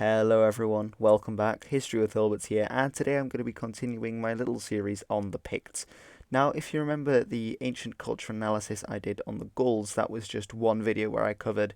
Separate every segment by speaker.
Speaker 1: Hello everyone, welcome back. History with Hilbert's here, and today I'm going to be continuing my little series on the Picts. Now, if you remember the ancient culture analysis I did on the Gauls, that was just one video where I covered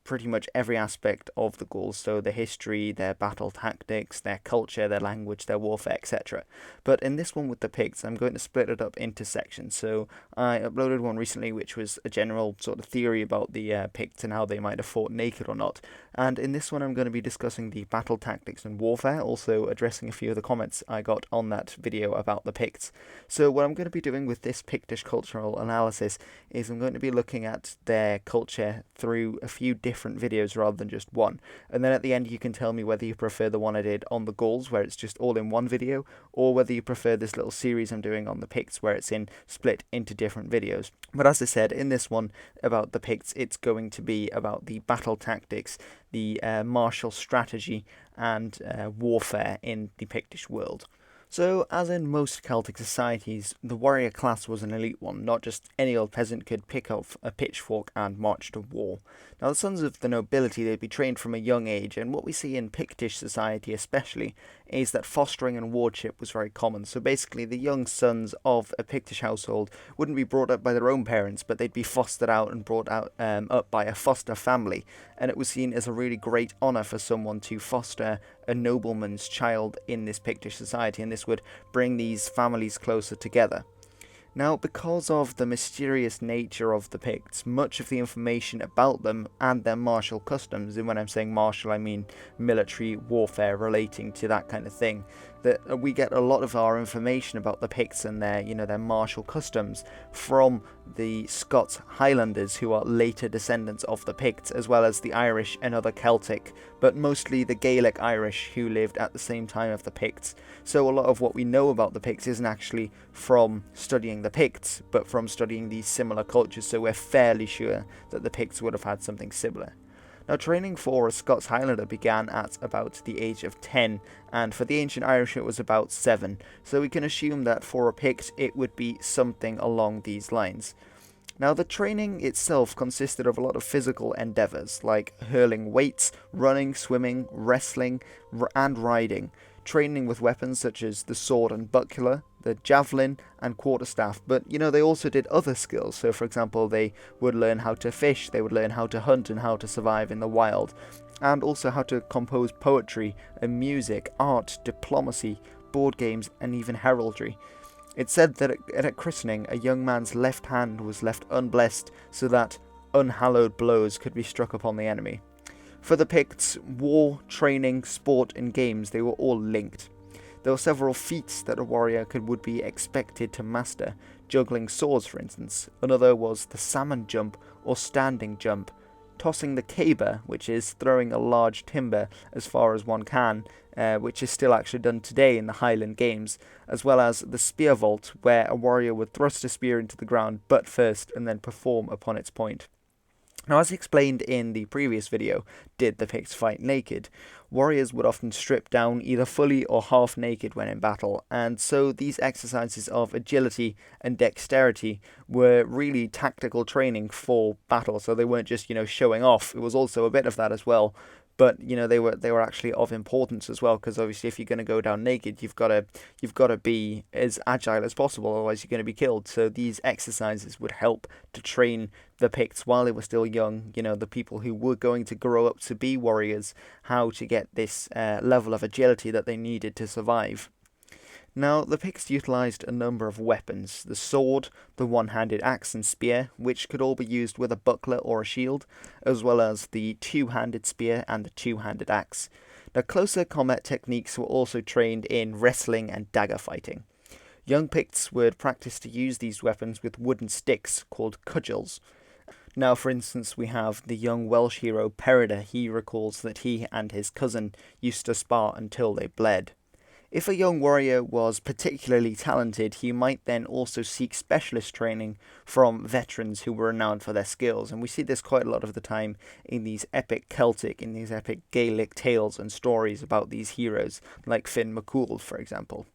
Speaker 1: pretty much every aspect of the Gauls, so their history, their battle tactics, their culture, their language, their warfare, etc. But in this one with the Picts, I'm going to split it up into sections. So I uploaded one recently which was a general sort of theory about the Picts and how they might have fought naked or not. And in this one I'm going to be discussing the battle tactics and warfare, also addressing a few of the comments I got on that video about the Picts. So what I'm going to be doing with this Pictish cultural analysis is I'm going to be looking at their culture through a few different videos rather than just one. And then at the end you can tell me whether you prefer the one I did on the Gauls, where it's just all in one video, or whether you prefer this little series I'm doing on the Picts, where it's split into different videos. But as I said, in this one about the Picts, it's going to be about the battle tactics, the martial strategy, and warfare in the Pictish world. So, as in most Celtic societies, the warrior class was an elite one. Not just any old peasant could pick up a pitchfork and march to war. Now, the sons of the nobility, they'd be trained from a young age, and what we see in Pictish society especially is that fostering and wardship was very common. So basically, the young sons of a Pictish household wouldn't be brought up by their own parents, but they'd be fostered out and brought up by a foster family. And it was seen as a really great honour for someone to foster a nobleman's child in this Pictish society, and this would bring these families closer together. Now, because of the mysterious nature of the Picts, much of the information about them and their martial customs, and when I'm saying martial I mean military warfare relating to that kind of thing, that we get a lot of our information about the Picts and their martial customs from the Scots Highlanders, who are later descendants of the Picts, as well as the Irish and other Celtic, but mostly the Gaelic Irish, who lived at the same time of the Picts. So a lot of what we know about the Picts isn't actually from studying the Picts, but from studying these similar cultures, so we're fairly sure that the Picts would have had something similar. Now, training for a Scots Highlander began at about the age of 10, and for the ancient Irish it was about 7, so we can assume that for a Pict it would be something along these lines. Now, the training itself consisted of a lot of physical endeavours, like hurling weights, running, swimming, wrestling, and riding. Training with weapons such as the sword and buckler, the javelin and quarterstaff, but they also did other skills. So for example, they would learn how to fish, they would learn how to hunt and how to survive in the wild, and also how to compose poetry and music, art, diplomacy, board games, and even heraldry. It's said that at a christening, a young man's left hand was left unblessed so that unhallowed blows could be struck upon the enemy. For the Picts, war, training, sport, and games, they were all linked. There were several feats that a warrior would be expected to master, juggling swords for instance. Another was the salmon jump or standing jump, tossing the caber, which is throwing a large timber as far as one can, which is still actually done today in the Highland Games, as well as the spear vault, where a warrior would thrust a spear into the ground butt first and then perform upon its point. Now, as explained in the previous video, Did the Picts Fight Naked? Warriors would often strip down either fully or half naked when in battle, and so these exercises of agility and dexterity were really tactical training for battle, so they weren't just, showing off. It was also a bit of that as well, but they were actually of importance as well, because obviously if you're going to go down naked, you've got to be as agile as possible, otherwise you're going to be killed. So these exercises would help to train the Picts while they were still young, the people who were going to grow up to be warriors, how to get this level of agility that they needed to survive. Now, the Picts utilised a number of weapons: the sword, the one-handed axe and spear, which could all be used with a buckler or a shield, as well as the two-handed spear and the two-handed axe. Now, closer combat techniques were also trained in wrestling and dagger fighting. Young Picts would practice to use these weapons with wooden sticks called cudgels. Now, for instance, we have the young Welsh hero Peredur. He recalls that he and his cousin used to spar until they bled. If a young warrior was particularly talented, he might then also seek specialist training from veterans who were renowned for their skills, and we see this quite a lot of the time in these epic Celtic, in these epic Gaelic tales and stories about these heroes, like Finn MacCool, for example.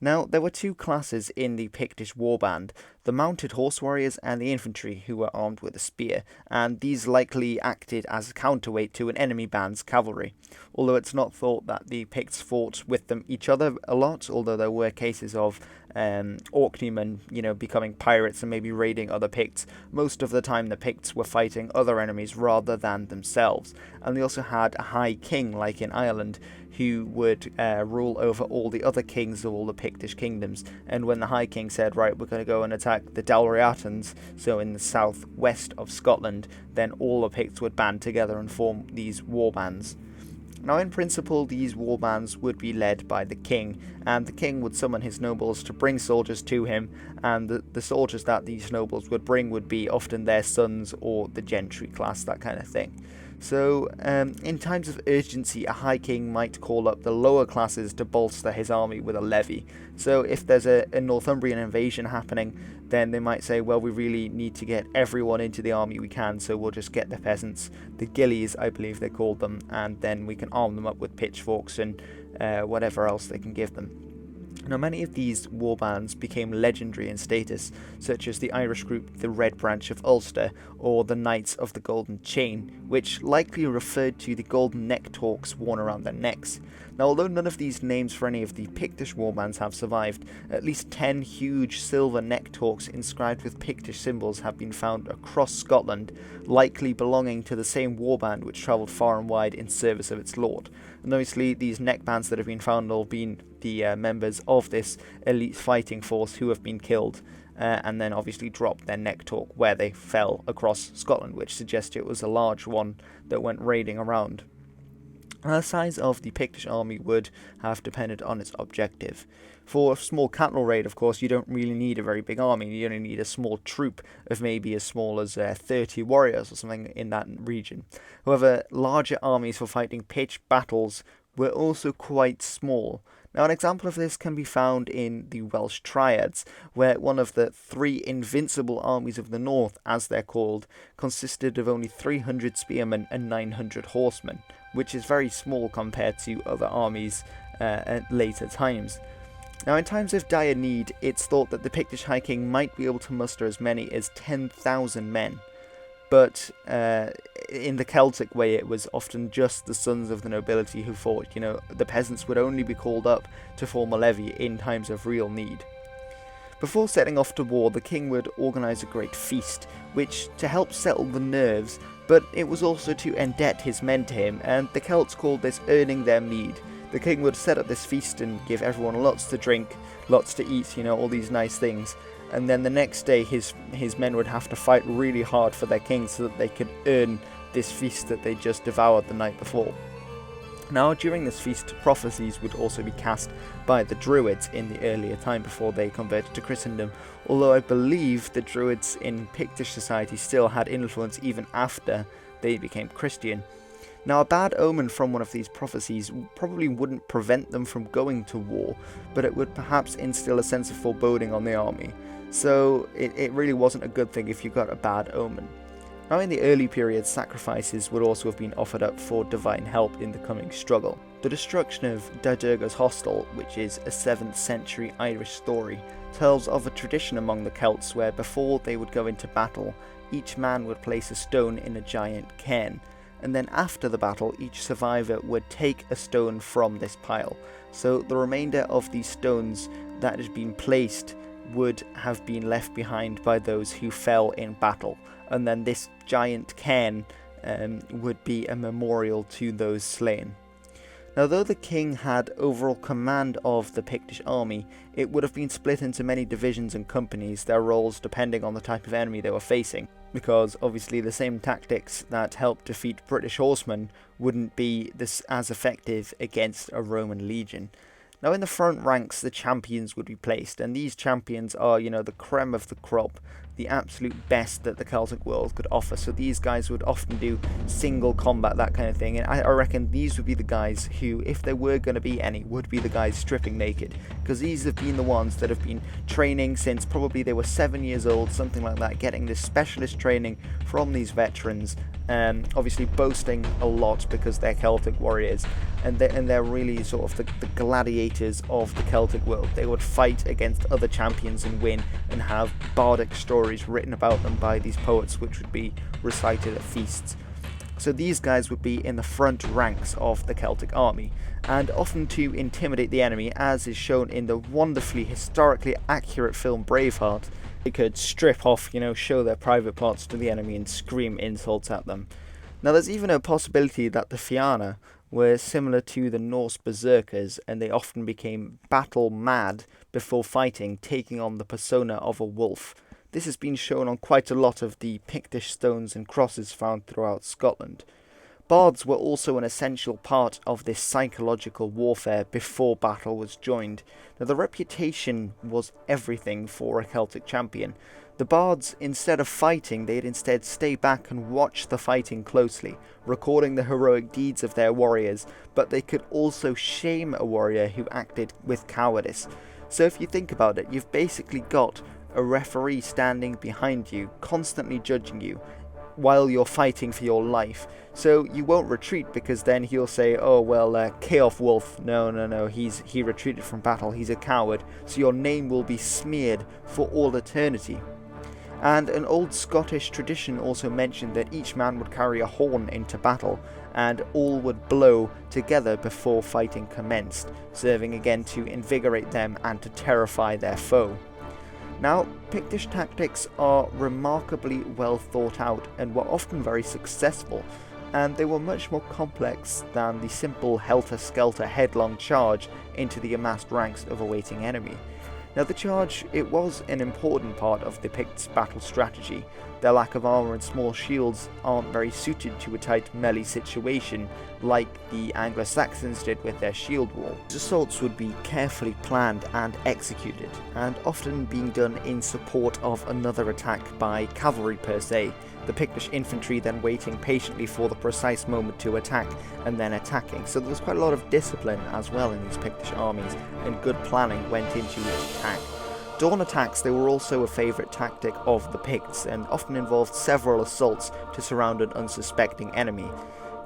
Speaker 1: Now, there were two classes in the Pictish warband. the mounted horse warriors, and the infantry, who were armed with a spear, and these likely acted as a counterweight to an enemy band's cavalry. Although it's not thought that the Picts fought with them each other a lot, although there were cases of Orkneymen, becoming pirates and maybe raiding other Picts. Most of the time the Picts were fighting other enemies rather than themselves. And they also had a high king, like in Ireland, who would rule over all the other kings of all the Pictish kingdoms. And when the High King said, right, we're going to go and attack the Dalriatans, so in the southwest of Scotland, then all the Picts would band together and form these war bands. Now, in principle, these war bands would be led by the king, and the king would summon his nobles to bring soldiers to him, and the soldiers that these nobles would bring would be often their sons or the gentry class, that kind of thing. So, in times of urgency, a high king might call up the lower classes to bolster his army with a levy. So if there's a Northumbrian invasion happening, then they might say, well, we really need to get everyone into the army we can, so we'll just get the peasants, the gillies, I believe they called them, and then we can arm them up with pitchforks and whatever else they can give them. Now, many of these warbands became legendary in status, such as the Irish group the Red Branch of Ulster, or the Knights of the Golden Chain, which likely referred to the golden neck-torks worn around their necks. Now, although none of these names for any of the Pictish warbands have survived, at least 10 huge silver neck-torks inscribed with Pictish symbols have been found across Scotland, likely belonging to the same warband which travelled far and wide in service of its lord. And obviously, these neckbands that have been found have been the members of this elite fighting force who have been killed, and then obviously dropped their neck-tork where they fell across Scotland, which suggests it was a large one that went raiding around. The size of the Pictish army would have depended on its objective. For a small cattle raid, of course, you don't really need a very big army. You only need a small troop of maybe as small as 30 warriors or something in that region. However, larger armies for fighting pitched battles were also quite small. Now, an example of this can be found in the Welsh Triads, where one of the 3 invincible armies of the north, as they're called, consisted of only 300 spearmen and 900 horsemen, which is very small compared to other armies at later times. Now, in times of dire need, it's thought that the Pictish High King might be able to muster as many as 10,000 men. But in the Celtic way, it was often just the sons of the nobility who fought. The peasants would only be called up to form a levy in times of real need. Before setting off to war, the king would organise a great feast, which to help settle the nerves, but it was also to endebt his men to him, and the Celts called this earning their meed. The king would set up this feast and give everyone lots to drink, lots to eat, all these nice things. And then the next day his men would have to fight really hard for their king so that they could earn this feast that they just devoured the night before. Now, during this feast, prophecies would also be cast by the Druids in the earlier time before they converted to Christendom, although I believe the Druids in Pictish society still had influence even after they became Christian. Now, a bad omen from one of these prophecies probably wouldn't prevent them from going to war, but it would perhaps instill a sense of foreboding on the army. So it really wasn't a good thing if you got a bad omen. Now, in the early period, sacrifices would also have been offered up for divine help in the coming struggle. The destruction of Durdurga's Hostel, which is a 7th century Irish story, tells of a tradition among the Celts where before they would go into battle, each man would place a stone in a giant cairn, and then after the battle, each survivor would take a stone from this pile. So the remainder of these stones that had been placed would have been left behind by those who fell in battle, and then this giant cairn would be a memorial to those slain. Now, though the king had overall command of the Pictish army, it would have been split into many divisions and companies, their roles depending on the type of enemy they were facing, because obviously the same tactics that helped defeat British horsemen wouldn't be as effective against a Roman legion. Now, in the front ranks, the champions would be placed, and these champions are, the creme of the crop. the absolute best that the Celtic world could offer. So these guys would often do single combat, that kind of thing, and I reckon these would be the guys who, if there were going to be any, would be the guys stripping naked, because these have been the ones that have been training since probably they were 7 years old, something like that, getting this specialist training from these veterans, obviously boasting a lot because they're Celtic warriors, and they're really sort of the gladiators of the Celtic world. They would fight against other champions and win, and have bardic stories written about them by these poets, which would be recited at feasts. So these guys would be in the front ranks of the Celtic army, and often to intimidate the enemy, as is shown in the wonderfully historically accurate film Braveheart. They could strip off, show their private parts to the enemy and scream insults at them. Now there's even a possibility that the Fianna were similar to the Norse berserkers, and they often became battle mad before fighting, taking on the persona of a wolf. This has been shown on quite a lot of the Pictish stones and crosses found throughout Scotland. Bards were also an essential part of this psychological warfare before battle was joined. Now the reputation was everything for a Celtic champion. The bards, instead of fighting, they'd instead stay back and watch the fighting closely, recording the heroic deeds of their warriors, but they could also shame a warrior who acted with cowardice. So if you think about it, you've basically got a referee standing behind you, constantly judging you, while you're fighting for your life. So you won't retreat, because then he'll say, oh well, Keof Wolf, no, he retreated from battle, he's a coward, so your name will be smeared for all eternity. And an old Scottish tradition also mentioned that each man would carry a horn into battle, and all would blow together before fighting commenced, serving again to invigorate them and to terrify their foe. Now, Pictish tactics are remarkably well thought out and were often very successful, and they were much more complex than the simple helter-skelter headlong charge into the amassed ranks of a waiting enemy. Now the charge, it was an important part of the Picts' battle strategy. Their lack of armour and small shields aren't very suited to a tight melee situation like the Anglo-Saxons did with their shield wall. These assaults would be carefully planned and executed, and often being done in support of another attack by cavalry per se, the Pictish infantry then waiting patiently for the precise moment to attack and then attacking. So there was quite a lot of discipline as well in these Pictish armies, and good planning went into each attack. Dawn attacks, they were also a favourite tactic of the Picts, and often involved several assaults to surround an unsuspecting enemy.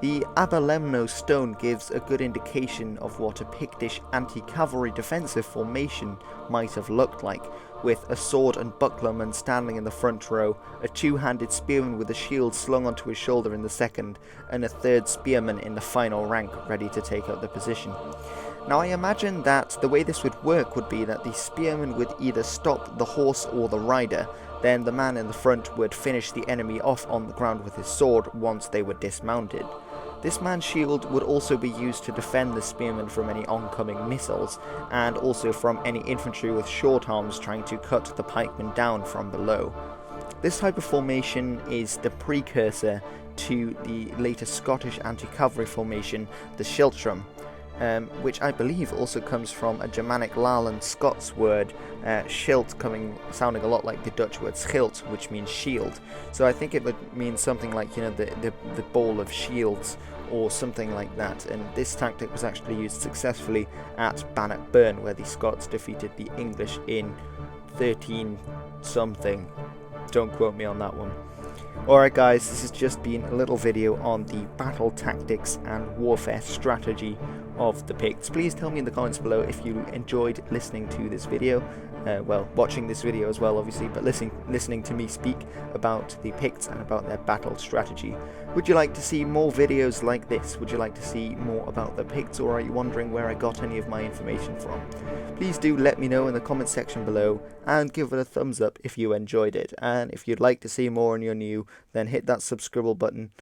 Speaker 1: The Aberlemno stone gives a good indication of what a Pictish anti-cavalry defensive formation might have looked like, with a sword and bucklerman standing in the front row, a two-handed spearman with a shield slung onto his shoulder in the second, and a third spearman in the final rank ready to take up the position. Now I imagine that the way this would work would be that the spearman would either stop the horse or the rider, then the man in the front would finish the enemy off on the ground with his sword once they were dismounted. This man's shield would also be used to defend the spearman from any oncoming missiles, and also from any infantry with short arms trying to cut the pikemen down from below. This type of formation is the precursor to the later Scottish anti-cavalry formation, the Schiltrum, which I believe also comes from a Germanic Lowland Scots word, schild, sounding a lot like the Dutch word schild, which means shield. So I think it would mean something like, the bowl of shields, or something like that. And this tactic was actually used successfully at Bannockburn, where the Scots defeated the English in 13 something. Don't quote me on that one. Alright guys, this has just been a little video on the battle tactics and warfare strategy of the Picts. Please tell me in the comments below if you enjoyed listening to this video, watching this video as well obviously, but listening to me speak about the Picts and about their battle strategy. Would you like to see more videos like this? Would you like to see more about the Picts, or are you wondering where I got any of my information from? Please do let me know in the comment section below, and give it a thumbs up if you enjoyed it. And if you'd like to see more and you're new, then hit that subscribe button